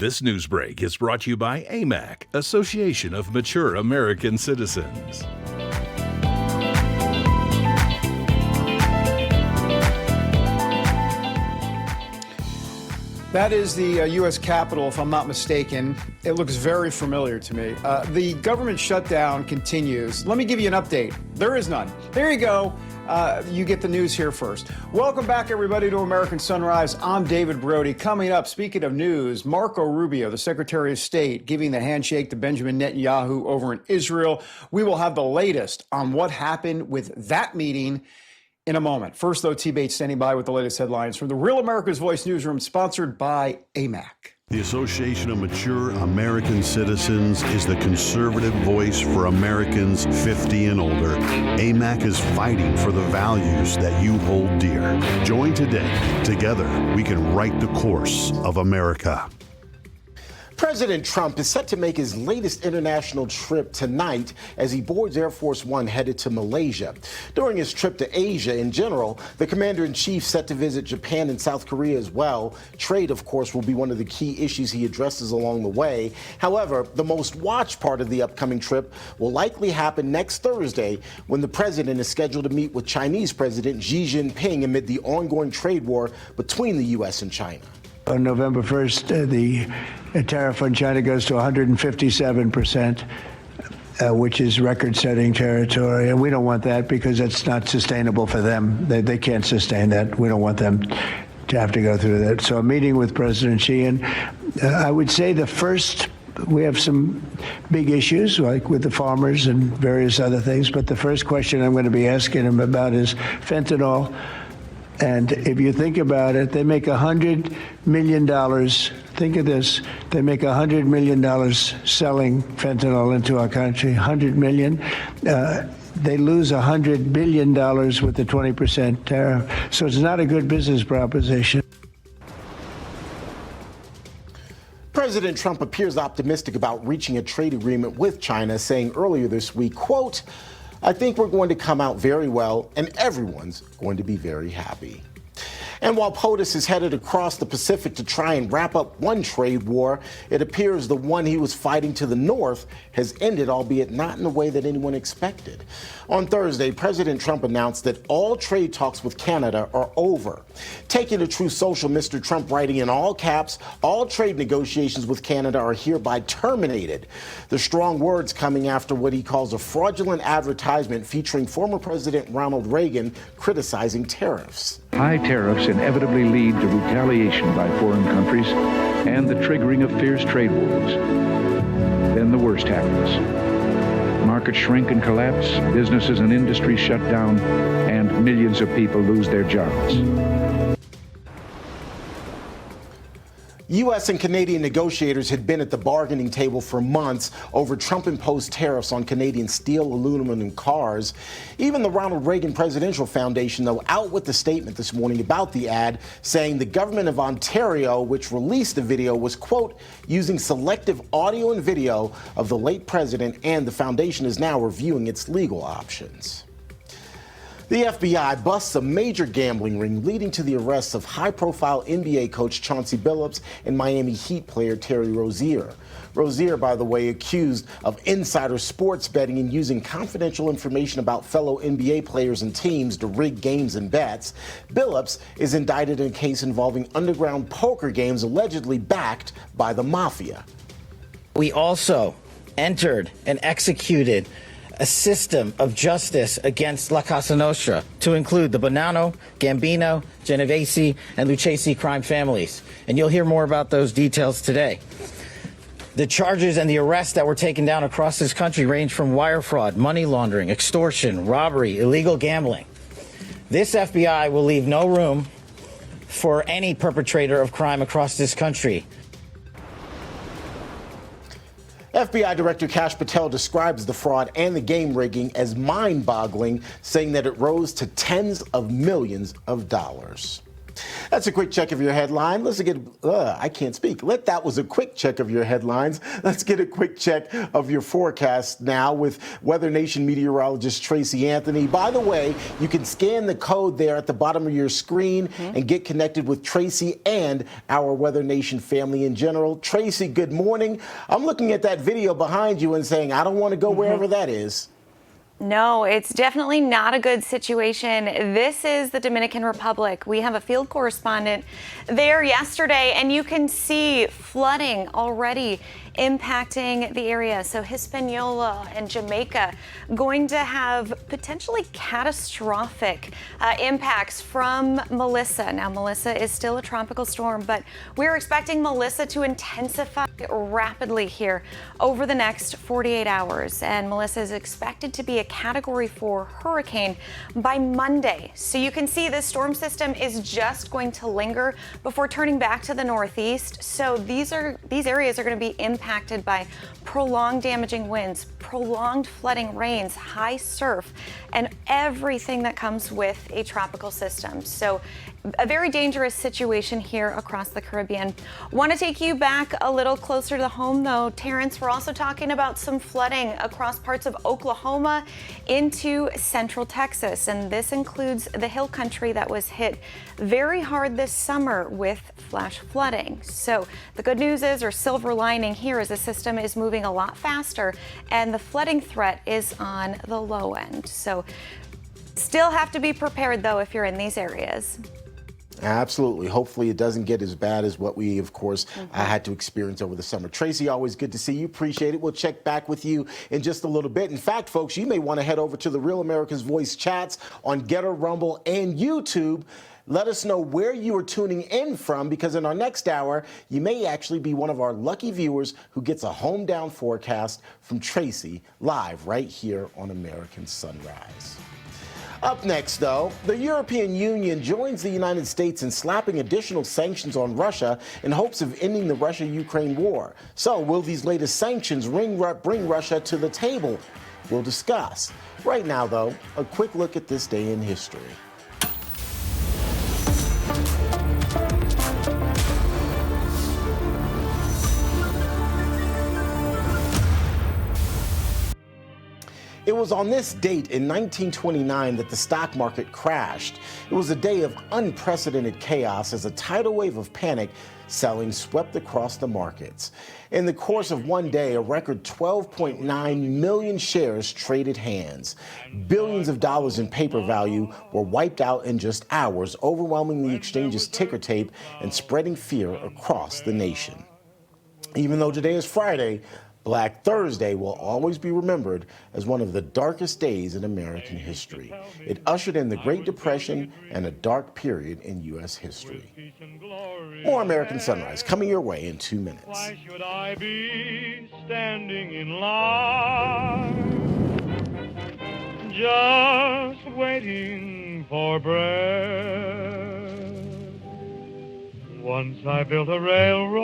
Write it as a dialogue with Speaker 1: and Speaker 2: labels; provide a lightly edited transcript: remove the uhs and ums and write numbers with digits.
Speaker 1: This Newsbreak is brought to you by AMAC, Association of Mature American Citizens.
Speaker 2: That is the U.S. Capitol, if I'm not mistaken. It looks very familiar to me. The government shutdown continues. Let me give you an update. There is none. There you go. You get the news here first. Welcome back, everybody, to American Sunrise. I'm David Brody. Coming up, speaking of news, Marco Rubio, the Secretary of State, giving the handshake to Benjamin Netanyahu over in Israel. We will have the latest on what happened with that meeting in a moment. First, though, T-Bate standing by with the latest headlines from the Real America's Voice newsroom, sponsored by AMAC.
Speaker 3: The Association of Mature American Citizens is the conservative voice for Americans 50 and older. AMAC is fighting for the values that you hold dear. Join today. Together, we can write the course of America.
Speaker 4: President Trump is set to make his latest international trip tonight as he boards Air Force One headed to Malaysia. During his trip to Asia in general, the commander-in-chief set to visit Japan and South Korea as well. Trade, of course, will be one of the key issues he addresses along the way. However, the most watched part of the upcoming trip will likely happen next Thursday when the president is scheduled to meet with Chinese President Xi Jinping amid the ongoing trade war between the U.S. and China.
Speaker 5: On November 1st, the tariff on China goes to 157%, which is record-setting territory. And we don't want that because it's not sustainable for them. They can't sustain that. We don't want them to have to go through that. So a meeting with President Xi, and I would say we have some big issues, like with the farmers and various other things. But the first question I'm going to be asking him about is fentanyl. And if you think about it, they make $100 million. Think of this. They make $100 million selling fentanyl into our country, $100 million. They lose $100 billion with the 20% tariff. So it's not a good business proposition.
Speaker 4: President Trump appears optimistic about reaching a trade agreement with China, saying earlier this week, quote, "I think we're going to come out very well, and everyone's going to be very happy." And while POTUS is headed across the Pacific to try and wrap up one trade war, it appears the one he was fighting to the north has ended, albeit not in the way that anyone expected. On Thursday, President Trump announced that all trade talks with Canada are over. Taking to Truth Social, Mr. Trump writing in all caps, all trade negotiations with Canada are hereby terminated. The strong words coming after what he calls a fraudulent advertisement featuring former President Ronald Reagan criticizing tariffs.
Speaker 6: High tariffs inevitably lead to retaliation by foreign countries and the triggering of fierce trade wars. Then the worst happens. Markets shrink and collapse, businesses and industries shut down, and millions of people lose their jobs.
Speaker 4: U.S. and Canadian negotiators had been at the bargaining table for months over Trump-imposed tariffs on Canadian steel, aluminum, and cars. Even the Ronald Reagan Presidential Foundation, though, out with a statement this morning about the ad, saying the government of Ontario, which released the video, was, quote, using selective audio and video of the late president, and the foundation is now reviewing its legal options. The FBI busts a major gambling ring leading to the arrests of high-profile NBA coach Chauncey Billups and Miami Heat player Terry Rozier. Rozier, by the way, accused of insider sports betting and using confidential information about fellow NBA players and teams to rig games and bets. Billups is indicted in a case involving underground poker games allegedly backed by the mafia.
Speaker 7: We also entered and executed a system of justice against La Cosa Nostra to include the Bonanno, Gambino, Genovese, and Lucchese crime families. And you'll hear more about those details today. The charges and the arrests that were taken down across this country range from wire fraud, money laundering, extortion, robbery, illegal gambling. This FBI will leave no room for any perpetrator of crime across this country.
Speaker 4: FBI Director Kash Patel describes the fraud and the game rigging as mind-boggling, saying that it rose to tens of millions of dollars. That's a quick check of your headline. Let's get, I can't speak. That was a quick check of your headlines. Let's get a quick check of your forecast now with WeatherNation meteorologist Tracy Anthony. By the way, you can scan the code there at the bottom of your screen and get connected with Tracy and our WeatherNation family in general. Tracy, good morning. I'm looking at that video behind you and saying, I don't want to go wherever that is.
Speaker 8: No, it's definitely not a good situation. This is the Dominican Republic. We have a field correspondent there yesterday, and you can see flooding already impacting the area. So Hispaniola and Jamaica going to have potentially catastrophic impacts from Melissa. Now, Melissa is still a tropical storm, but we're expecting Melissa to intensify rapidly here over the next 48 hours. And Melissa is expected to be a Category 4 hurricane by Monday. So you can see this storm system is just going to linger before turning back to the northeast. So these areas are going to be impacted by prolonged damaging winds, prolonged flooding rains, high surf, and everything that comes with a tropical system. So a very dangerous situation here across the Caribbean. Want to take you back a little closer to home, though, Terrence. We're also talking about some flooding across parts of Oklahoma into central Texas, and this includes the hill country that was hit very hard this summer with flash flooding. So the good news is, or silver lining here, is the system is moving a lot faster and the flooding threat is on the low end. So still have to be prepared, though, if you're in these areas.
Speaker 4: Absolutely. Hopefully it doesn't get as bad as what we, of course, had to experience over the summer. Tracy, always good to see you. Appreciate it. We'll check back with you in just a little bit. In fact, folks, you may want to head over to the Real America's Voice chats on Getter, Rumble, and YouTube. Let us know where you are tuning in from, because in our next hour, you may actually be one of our lucky viewers who gets a home down forecast from Tracy live right here on American Sunrise. Up next, though, the European Union joins the United States in slapping additional sanctions on Russia in hopes of ending the Russia-Ukraine war. So will these latest sanctions bring Russia to the table? We'll discuss. Right now, though, a quick look at this day in history. It was on this date in 1929 that the stock market crashed. It was a day of unprecedented chaos as a tidal wave of panic selling swept across the markets. In the course of one day, a record 12.9 million shares traded hands. Billions of dollars in paper value were wiped out in just hours, overwhelming the exchange's ticker tape and spreading fear across the nation. Even though today is Friday, Black Thursday will always be remembered as one of the darkest days in American history. It ushered in the Great Depression and a dark period in U.S. history. More American Sunrise coming your way in 2 minutes.
Speaker 9: Why should I be standing in line, just waiting for bread? Once I built a railroad.